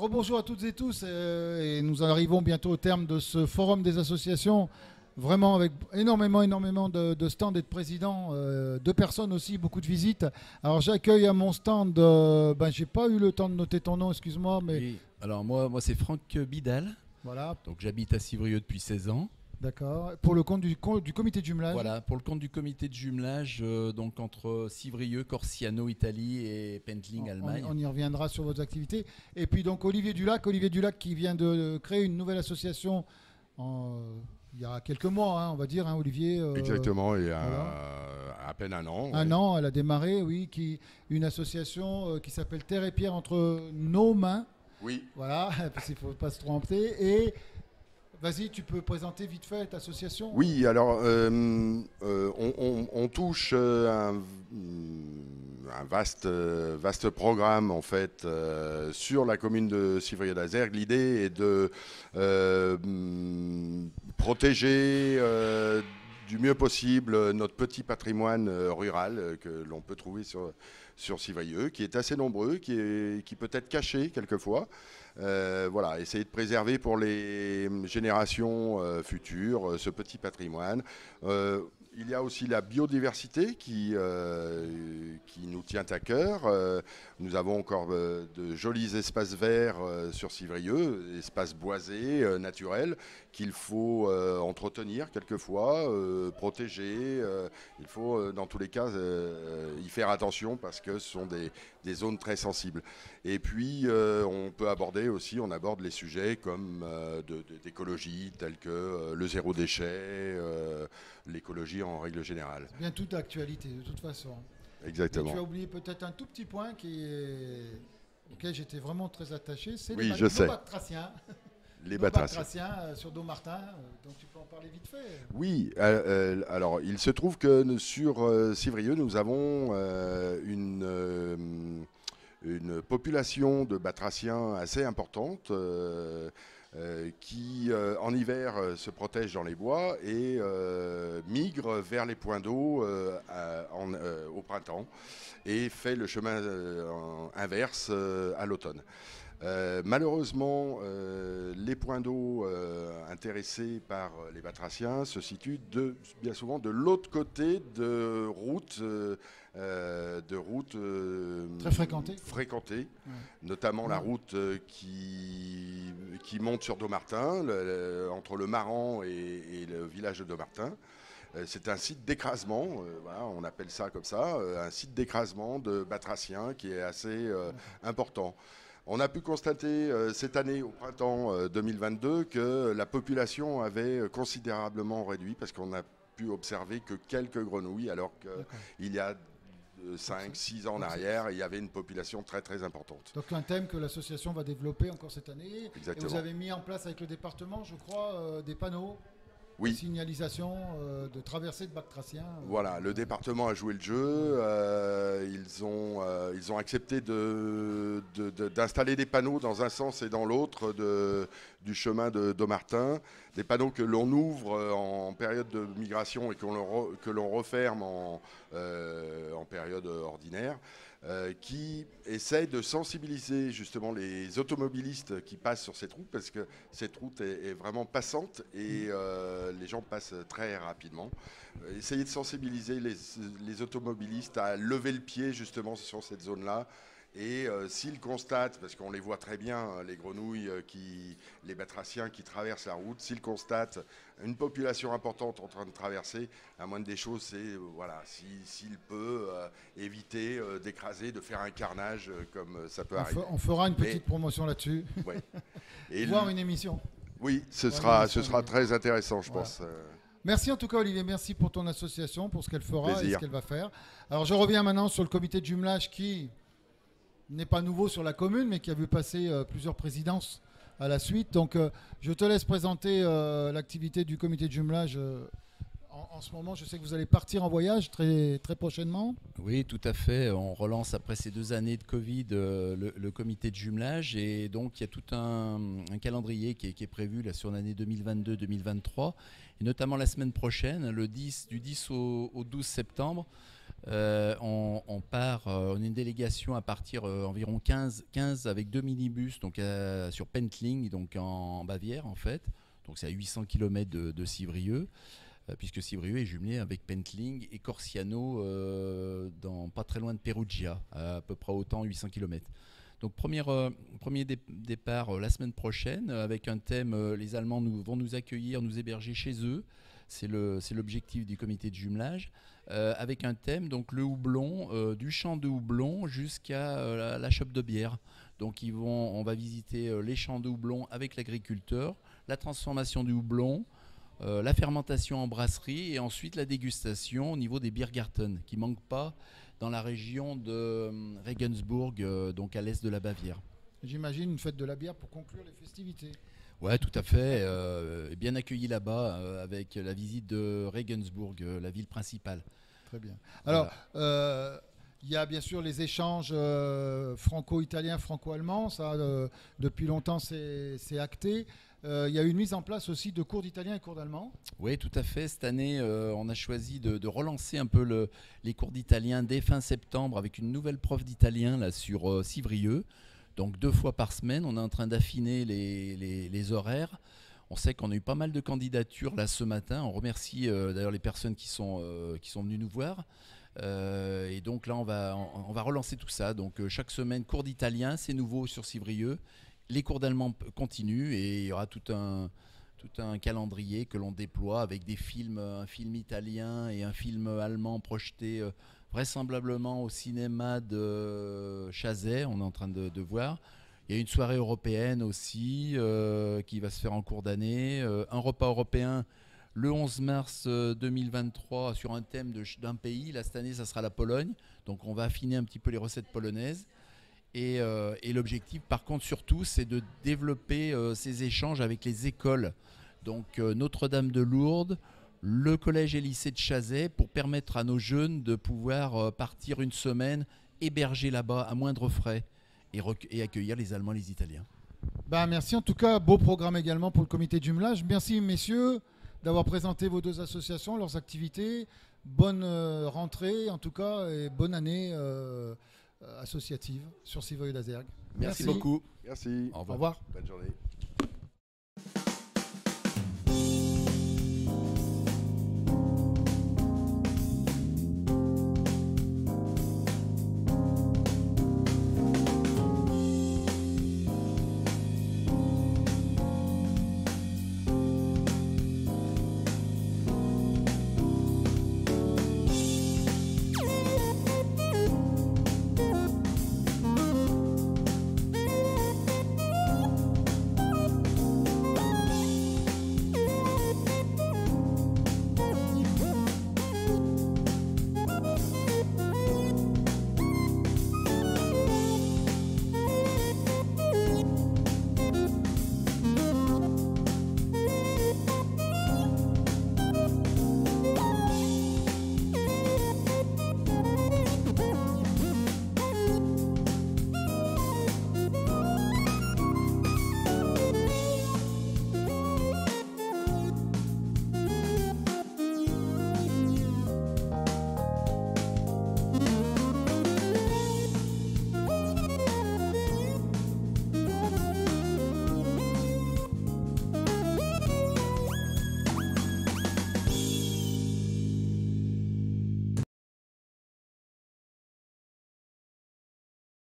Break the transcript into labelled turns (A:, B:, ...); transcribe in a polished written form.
A: rebonjour à toutes et tous. Et nous arrivons bientôt au terme de ce forum des associations. Vraiment avec énormément de stands et de présidents, de personnes aussi, beaucoup de visites. Alors j'accueille à mon stand, j'ai pas eu le temps de noter ton nom, excuse-moi, mais
B: Oui, alors moi c'est Franck Bidal.
A: voilà,
B: Donc j'habite à Civrieux depuis 16 ans.
A: d'accord. Pour le compte du comité de jumelage.
B: Voilà, pour le compte du comité de jumelage, donc entre Civrieux, Corsiano, Italie et Pentling, Allemagne.
A: On y reviendra sur vos activités. Et puis donc Olivier Dulac qui vient de créer une nouvelle association il y a quelques mois, hein, on va dire, hein, Olivier.
C: Exactement, il y a
A: voilà.
C: à peine un an.
A: Un an, elle a démarré, oui, une association qui s'appelle Terre et Pierre entre nos mains.
C: Oui.
A: Voilà, parce qu'il ne faut pas se tromper. Et vas-y, tu peux présenter vite fait ta association.
C: Oui, alors on touche un vaste programme en fait sur la commune de Civrieux-d'Azergues. L'idée est de protéger du mieux possible notre petit patrimoine rural que l'on peut trouver sur Civrieux, qui est assez nombreux, qui peut être caché quelquefois. Voilà, essayer de préserver pour les générations futures ce petit patrimoine. Il y a aussi la biodiversité qui nous tient à cœur. Nous avons encore de jolis espaces verts sur Civrieux, espaces boisés, naturels, qu'il faut entretenir quelquefois, protéger. Il faut dans tous les cas y faire attention parce que ce sont des zones très sensibles. Et puis on peut aborder aussi, on aborde les sujets comme d'écologie tels que le zéro déchet, l'écologie en règle générale.
A: C'est bien toute actualité de toute façon.
C: Exactement.
A: Et tu as oublié peut-être un tout petit point auquel j'étais vraiment très attaché, c'est
C: oui,
A: les batraciens.
C: Les batraciens
A: sur Dommartin, donc tu peux en parler vite fait.
C: Oui, alors il se trouve que sur Civrieux, nous avons une population de batraciens assez importante qui en hiver se protège dans les bois et migre vers les points d'eau au printemps et fait le chemin inverse à l'automne. Malheureusement, les points d'eau intéressés par les batraciens se situent bien souvent de l'autre côté de routes
A: très fréquentées,
C: ouais. Notamment la route qui monte sur Dommartin, entre le Maran et le village de Dommartin. C'est un site d'écrasement, voilà, on appelle ça comme ça, un site d'écrasement de batraciens qui est assez important. On a pu constater cette année, au printemps 2022, que la population avait considérablement réduit parce qu'on a pu observer que quelques grenouilles, alors qu'il y a 5-6 ans en arrière, il y avait une population très très importante.
A: Donc un thème que l'association va développer encore cette année.
C: Exactement.
A: Et vous avez mis en place avec le département, je crois, des panneaux.
C: Oui.
A: De signalisation de traversée de batraciens.
C: Voilà, le département a joué le jeu. Ils ont accepté d'installer des panneaux dans un sens et dans l'autre du chemin de Dommartin. Des panneaux que l'on ouvre en période de migration et que l'on referme en période ordinaire. Qui essaye de sensibiliser justement les automobilistes qui passent sur cette route parce que cette route est vraiment passante et les gens passent très rapidement. Essayer de sensibiliser les automobilistes à lever le pied justement sur cette zone-là. Et s'ils constatent, parce qu'on les voit très bien, les grenouilles, les batraciens qui traversent la route, s'ils constatent une population importante en train de traverser, la moindre des choses, c'est voilà, s'il peut éviter d'écraser, de faire un carnage comme ça peut arriver.
A: On fera une petite promotion là-dessus.
C: Ouais.
A: Voir une émission.
C: Oui, ce sera très intéressant, je pense.
A: Merci en tout cas Olivier, merci pour ton association, pour ce qu'elle fera
C: Plaisir.
A: et ce qu'elle va faire. Alors je reviens maintenant sur le comité de jumelage qui n'est pas nouveau sur la commune, mais qui a vu passer plusieurs présidences à la suite. Donc, je te laisse présenter l'activité du comité de jumelage. En ce moment, je sais que vous allez partir en voyage très, très prochainement.
B: Oui, tout à fait. On relance après ces 2 années de Covid le comité de jumelage. Et donc, il y a tout un calendrier qui est prévu là, sur l'année 2022-2023. Et notamment la semaine prochaine, du 10 au 12 septembre, On part, on est une délégation à partir environ 15 avec 2 minibus donc, sur Pentling, donc en Bavière en fait. Donc c'est à 800 km de Civrieux, puisque Civrieux est jumelé avec Pentling et Corsiano, pas très loin de Perugia, à peu près autant, 800 km. Donc premier départ la semaine prochaine avec un thème, les Allemands vont nous accueillir, nous héberger chez eux. C'est l'objectif du comité de jumelage, avec un thème, donc le houblon, du champ de houblon jusqu'à la chope de bière. Donc on va visiter les champs de houblon avec l'agriculteur, la transformation du houblon, la fermentation en brasserie et ensuite la dégustation au niveau des Biergarten, qui ne manquent pas dans la région de Regensburg, donc à l'est de la Bavière.
A: J'imagine une fête de la bière pour conclure les festivités.
B: Ouais, tout à fait. Bien accueilli là-bas avec la visite de Regensburg, la ville principale.
A: Très bien. Alors, il y a bien sûr les échanges franco-italiens, franco-allemands. Ça, depuis longtemps, c'est acté. Il y a eu une mise en place aussi de cours d'italien et cours d'allemand.
B: Oui, tout à fait. Cette année, on a choisi de relancer un peu les cours d'italien dès fin septembre avec une nouvelle prof d'italien là, sur Civrieux. Donc 2 fois par semaine, on est en train d'affiner les horaires. On sait qu'on a eu pas mal de candidatures là ce matin. On remercie d'ailleurs les personnes qui sont venues nous voir. Et donc là, on va relancer tout ça. Donc chaque semaine, cours d'italien, c'est nouveau sur Civrieux. Les cours d'allemand continuent et il y aura tout un calendrier que l'on déploie avec des films, un film italien et un film allemand projetés vraisemblablement au cinéma de Chazet, on est en train de voir. Il y a une soirée européenne aussi qui va se faire en cours d'année. Un repas européen le 11 mars 2023 sur un thème d'un pays. Là, cette année, ça sera la Pologne. Donc on va affiner un petit peu les recettes polonaises. Et l'objectif, par contre, surtout, c'est de développer ces échanges avec les écoles. Donc Notre-Dame de Lourdes, le collège et lycée de Chazet, pour permettre à nos jeunes de pouvoir partir une semaine, héberger là-bas à moindre frais et accueillir les Allemands et les Italiens.
A: Merci en tout cas, beau programme également pour le comité de jumelage. Merci messieurs d'avoir présenté vos 2 associations, leurs activités. Bonne rentrée en tout cas et bonne année associative sur Civrieux-d'Azergues.
B: Merci beaucoup.
C: Merci.
B: Au revoir.
A: Au revoir.
C: Bonne journée.